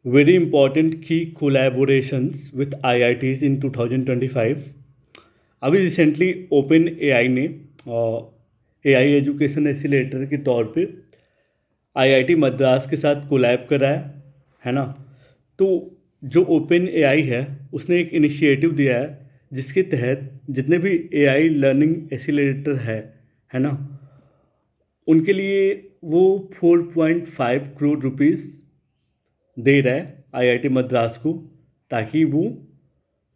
very important key collaborations with IITs in 2025। अभी recently open AI ने AI education accelerator के तौर पे आईआईटी मद्रास के साथ कोलैब करा है ना। तो जो ओपन एआई है उसने एक इनिशिएटिव दिया है जिसके तहत जितने भी एआई लर्निंग एक्सीलरेटर है ना, उनके लिए वो 4.5 करोड़ रुपीस दे रहा है आईआईटी मद्रास को, ताकि वो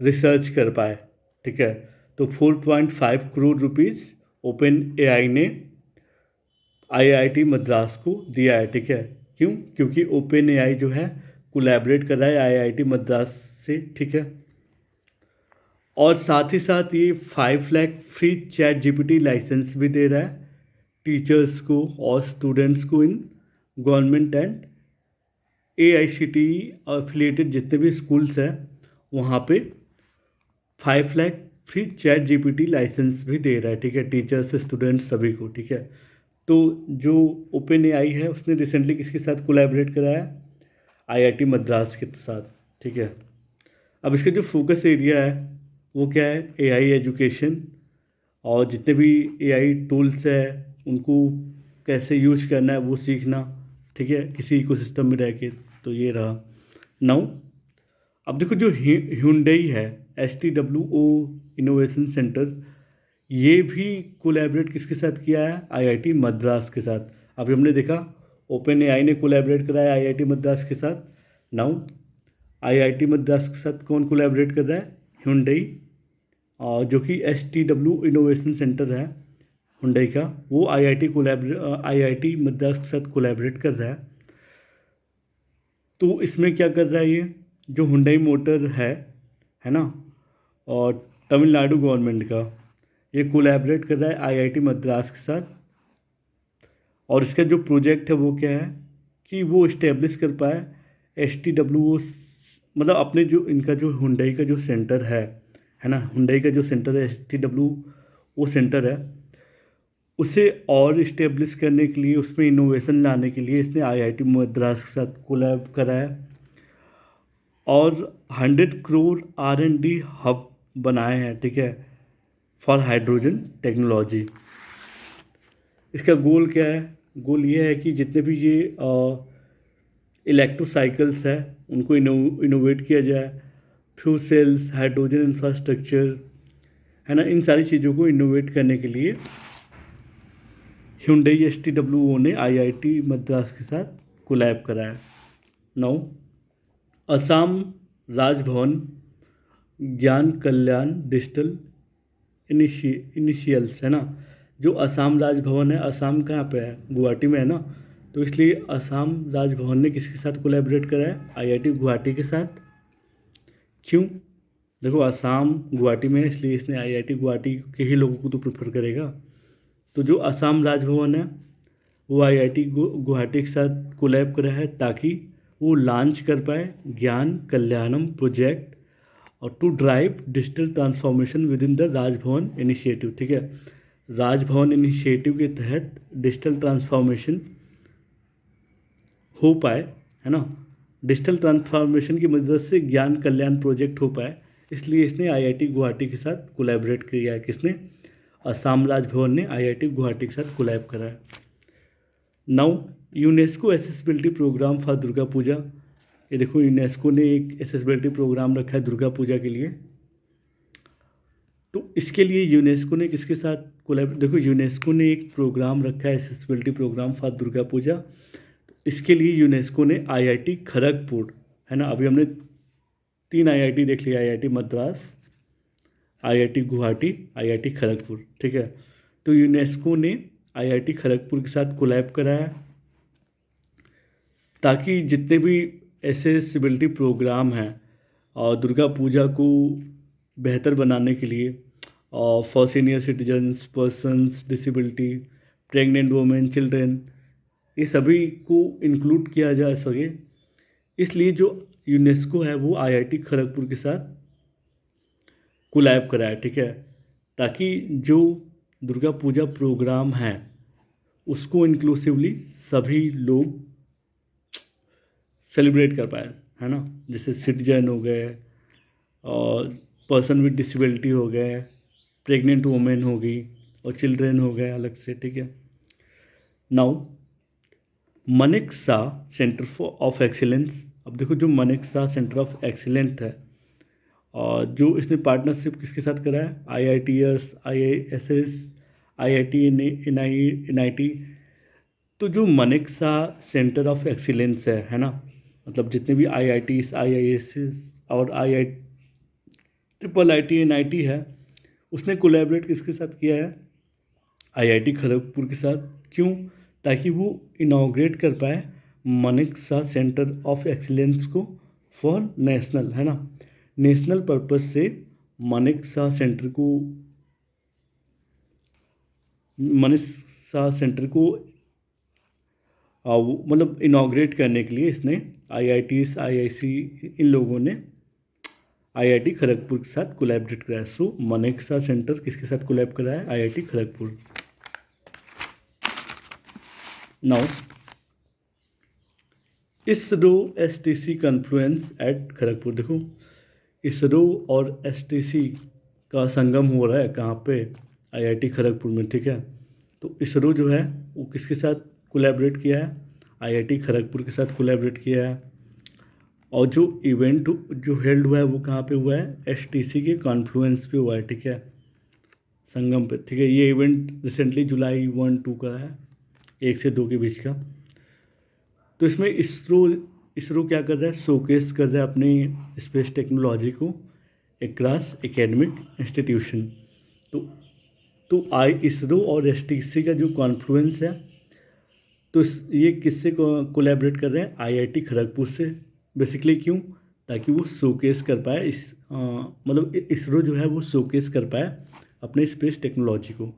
रिसर्च कर पाए। ठीक है, तो 4.5 करोड़ रुपीस ओपन एआई ने आईआईटी मद्रास को दिया है। ठीक है, क्यों? क्योंकि ओपन एआई जो है कोलैबोरेट कर रहा है आईआईटी मद्रास से। ठीक है, और साथ ही साथ ये 5 lakh free chat GPT licence भी दे रहा है टीचर्स को और स्टूडेंट्स को इन गवर्नमेंट एंड AICTE एफिलिएटेड जितने भी स्कूल्स हैं वहाँ पे 5 lakh free chat GPT licence भी दे रहा है। ठीक है, टीचर्स स्टूडेंट्स सभी को। ठीक है, तो जो ओपन एआई है उसने रिसेंटली किसके साथ कोलैबोरेट करा है? आईआईटी मद्रास के साथ। ठीक है, अब इसका जो फोकस एरिया है वो क्या है? एआई एजुकेशन और जितने भी एआई टूल्स है उनको कैसे यूज करना है वो सीखना। ठीक है, किसी इकोसिस्टम में रह के। तो ये रहा। नाउ अब देखो, जो Hyundai है STWO इनोवेशन सेंटर, ये भी कोलैबोरेट किसके साथ किया है? आईआईटी मद्रास के साथ। अभी हमने देखा ओपन एआई ने कोलैबोरेट करा है आईआईटी मद्रास के साथ। नाउ आईआईटी मद्रास के साथ कौन कोलैबोरेट कर रहा है? Hyundai, और जो कि STW इनोवेशन सेंटर है Hyundai का, वो आईआईटी मद्रास के साथ कोलैबोरेट कर रहा है। तो इसमें क्या कर रहा है ये जो Hyundai मोटर है ना, और तमिलनाडु गवर्नमेंट का, ये कोलैबोरेट कर रहा है आईआईटी मद्रास के साथ। और इसका जो प्रोजेक्ट है वो क्या है कि वो इस्टेब्लिश कर पाए STWO, मतलब अपने जो इनका जो Hyundai का जो सेंटर है ना, Hyundai का जो सेंटर है STWO सेंटर है, उसे और इस्टेब्लिश करने के लिए, उसमें इनोवेशन लाने के लिए इसने आईआईटी मद्रास के साथ कोलैब करा है और 100 करोड़ R&D हब बनाए हैं। ठीक है, फॉर हाइड्रोजन टेक्नोलॉजी। इसका गोल क्या है? गोल ये है कि जितने भी ये इलेक्ट्रोसाइकिल्स है उनको इनोवेट किया जाए, फ्यूल सेल्स, हाइड्रोजन इंफ्रास्ट्रक्चर है ना, इन सारी चीज़ों को इनोवेट करने के लिए Hyundai STWO ने आईआईटी मद्रास के साथ कोलैब करा है। नाउ असम राजभवन ज्ञान कल्याण डिजिटल इनिशियल्स है ना, जो असम राजभवन है, असम कहाँ पे है? गुवाहाटी में है ना। तो इसलिए असम राजभवन ने किसके साथ कोलैबोरेट करा है? आईआईटी गुवाहाटी के साथ। क्यों? देखो, असम गुवाहाटी में है इसलिए इसने आईआईटी गुवाहाटी के ही लोगों को तो प्रेफर करेगा। तो जो असम राजभवन है वो आईआईटी गुवाहाटी के साथ कोलैब करा है ताकि वो लॉन्च कर पाए ज्ञान कल्याणम प्रोजेक्ट और to drive digital transformation with in the Raj Bhavan initiative. ठीक है, राजभवन इनिशिएटिव के तहत डिजिटल ट्रांसफॉर्मेशन हो पाए, है ना, डिजिटल ट्रांसफॉर्मेशन की मदद से ज्ञान कल्याण प्रोजेक्ट हो पाए, इसलिए इसने आईआईटी गुवाहाटी के साथ कोलैबोरेट किया है। किसने? असम राजभवन ने आईआईटी गुवाहाटी के साथ कोलैब करा है। Now UNESCO accessibility program for Durga Puja. ये देखो, यूनेस्को ने एक एसेसिबिलिटी प्रोग्राम रखा है दुर्गा पूजा के लिए। तो इसके लिए यूनेस्को ने किसके साथ कोलैब? देखो, यूनेस्को ने एक प्रोग्राम रखा है एसेसिबिलिटी प्रोग्राम फॉर दुर्गा पूजा। इसके लिए यूनेस्को ने आईआईटी खड़गपुर, है ना, अभी हमने 3 आईआईटी देख लिया, IIT Madras, IIT Guwahati, IIT Kharagpur. ठीक है, तो यूनेस्को ने आईआईटी खड़गपुर के साथ कोलैब करा है ताकि जितने भी एसेसिबिलिटी प्रोग्राम हैं और दुर्गा पूजा को बेहतर बनाने के लिए, और for senior citizens, persons disability, pregnant women, children, ये सभी को इंक्लूड किया जा सके, इसलिए जो यूनेस्को है वो आईआईटी खड़गपुर के साथ कोलैब करा है। ठीक है, ताकि जो दुर्गा पूजा प्रोग्राम है उसको इंक्लूसिवली सभी लोग सेलिब्रेट कर पाए, है ना, जैसे सिटीजन हो गए और पर्सन विद डिसेबिलिटी हो गए, प्रेग्नेंट वुमेन होगी और चिल्ड्रेन हो गए अलग से, ठीक है। Now Manik Shah centre for of excellence, अब देखो जो मनिक शाह सेंटर ऑफ एक्सीलेंट है और जो इसने पार्टनरशिप किसके साथ करा है, IITS, IISS, IIT, NIT। तो जो मनिक शाह सेंटर ऑफ एक्सीलेंस है ना, मतलब जितने भी IITs, IISS और IIT है, उसने कोलैबोरेट किसके साथ किया है, IIT खड़गपुर के साथ। क्यों, ताकि वो इनाग्रेट कर पाए मनिक शाह सेंटर ऑफ एक्सीलेंस को फॉर नेशनल, है ना, नेशनल पर्पस से मनिक शाह सेंटर को, मनिक शाह सेंटर को मतलब इनाग्रेट करने के लिए इसने IITs, IIC इन लोगों ने IIT खड़गपुर के साथ कोलैबोरेट कराया। सो मनिक शाह सेंटर किसके साथ कोलैब कराया है, IIT Kharagpur. Now ISRO STC confluence at Kharagpur, देखो इसरो और STC का संगम हो रहा है कहाँ पे, IIT खड़गपुर में, ठीक है। तो इसरो जो है वो किसके साथ कोलैबोरेट किया है, IIT खड़गपुर के साथ कोलैबोरेट किया है। और जो इवेंट जो हेल्ड हुआ है वो कहाँ पे हुआ है, STC के कॉन्फ्लुएंस पे हुआ है, ठीक है, संगम पे, ठीक है। ये इवेंट रिसेंटली जुलाई 1-2 का है, 1 से 2 के बीच का। तो इसमें इसरो क्या कर रहा है, शोकेस कर रहा है अपनी स्पेस टेक्नोलॉजी को अक्रॉस एकेडमिक इंस्टीट्यूशन। तो इसरो और STC का जो कॉन्फ्लुएंस है, तो ये किससे कोलैबोरेट कर रहे हैं, IIT खड़गपुर से बेसिकली। क्यों, ताकि वो शोकेस कर पाए मतलब इसरो जो है वो शोकेस कर पाए अपने स्पेस टेक्नोलॉजी को।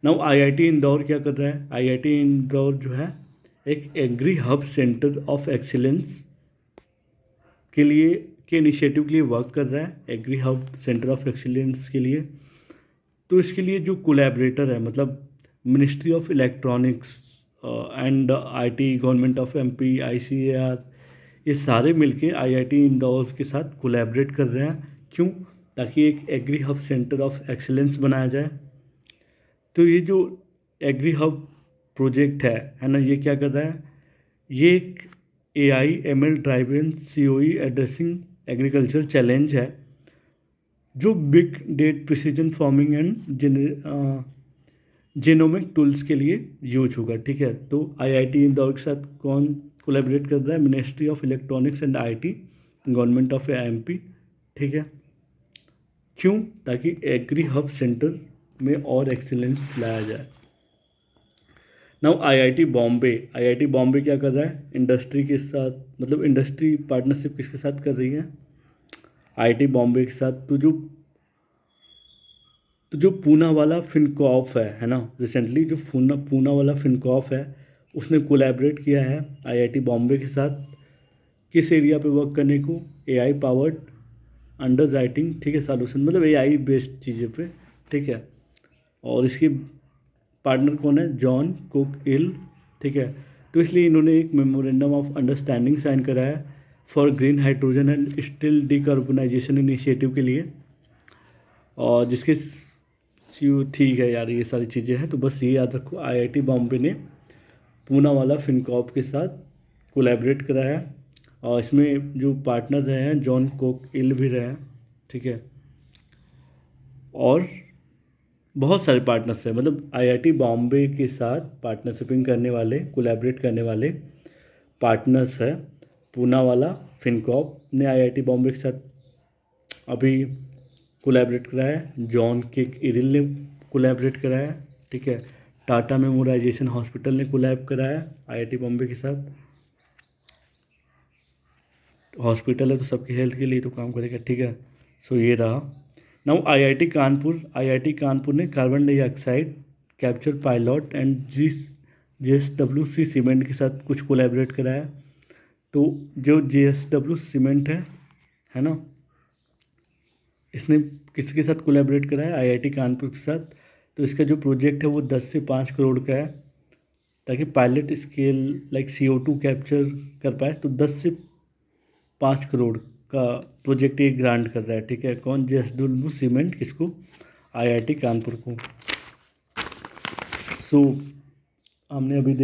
नाउ IIT इंदौर क्या कर रहा है, IIT इंदौर जो है एक agri hub centre of excellence के लिए, के इनिशिएटिव के लिए वर्क कर रहा है, agri hub centre of excellence के लिए। तो इसके लिए जो कोलैबोरेटर है, मतलब ministry of electronics and IT, government of MP, ICAR, ये सारे मिलके IIT इंदौर के साथ कोलैबोरेट कर रहे हैं। क्यों, ताकि एक agri hub centre of excellence बनाया जाए। तो ये जो एग्री हब प्रोजेक्ट है ना, ये क्या कर रहा है, ये एक AI/ML driven COE addressing agriculture challenge है, जो big data precision farming and genomic tools के लिए यूज होगा, ठीक है। तो IIT इंदौर के साथ कौन कोलैबोरेट कर रहा है, ministry of electronics and IT, government of MP, ठीक है। क्यों, ताकि एग्री हब सेंटर में और एक्सीलेंस लाया जाए। नाउ IIT बॉम्बे क्या कर रहा है, इंडस्ट्री के साथ, मतलब इंडस्ट्री पार्टनरशिप किसके साथ कर रही है, IIT बॉम्बे के साथ। तो जो पूना वाला फिनकॉफ है ना, रिसेंटली जो पूना वाला फिनकॉफ है, उसने कोलैबोरेट किया है IIT बॉम्बे के साथ किस एरिया पे वर्क करने को, AI पावर्ड अंडर राइटिंग, ठीक है, सॉल्यूशन, मतलब AI बेस्ड चीज़ें पे, ठीक है। और इसकी पार्टनर कौन है, जॉन कुक इल, ठीक है। तो इसलिए इन्होंने एक मेमोरेंडम ऑफ अंडरस्टैंडिंग साइन करा है for green hydrogen and steel decarbonisation initiative के लिए। और जिसके ठीक है यार, ये सारी चीज़ें हैं, तो बस ये याद रखो, IIT बॉम्बे ने पूना वाला फिनकॉप के साथ कोलैबोरेट कराया। और इसमें जो पार्टनर रहे हैं, जॉन कोक इल भी रहे हैं, ठीक है। और बहुत सारे पार्टनर्स हैं, मतलब IIT बॉम्बे के साथ पार्टनरशिपिंग करने वाले, कोलैबोरेट करने वाले पार्टनर्स है। पूना वाला फिनकॉप ने IIT बॉम्बे के साथ अभी कोलैबोरेट कराया है, जॉन केक इरिल ने कोलैबोरेट कराया है, ठीक है। टाटा मेमोराइजेशन हॉस्पिटल ने कोलैब कराया IIT बॉम्बे के साथ। हॉस्पिटल है तो सबके हेल्थ के लिए तो काम करेगा, ठीक है। सो ये रहा। नाउ IIT कानपुर ने carbon dioxide capture pilot and JSW cement के साथ कुछ कोलैबोरेट कराया। तो जो JSW सीमेंट है ना, इसने किसके साथ कोलैबोरेट करा है, IIT कानपुर के साथ। तो इसका जो प्रोजेक्ट है वो 10 से 5 करोड़ का है, ताकि pilot scale like CO2 capture कर पाए। तो 10 से 5 करोड़ का प्रोजेक्ट ये ग्रांट कर रहा है, ठीक है। कौन? जेएसडब्ल्यू सीमेंट, किसको? आईआईटी कानपुर को। सो हमने अभी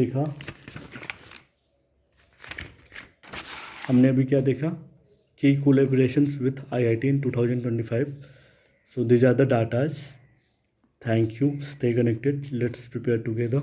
क्या देखा कि collaborations with IIT in 2025. So these are the datas. Thank you. Stay connected. Let's prepare together.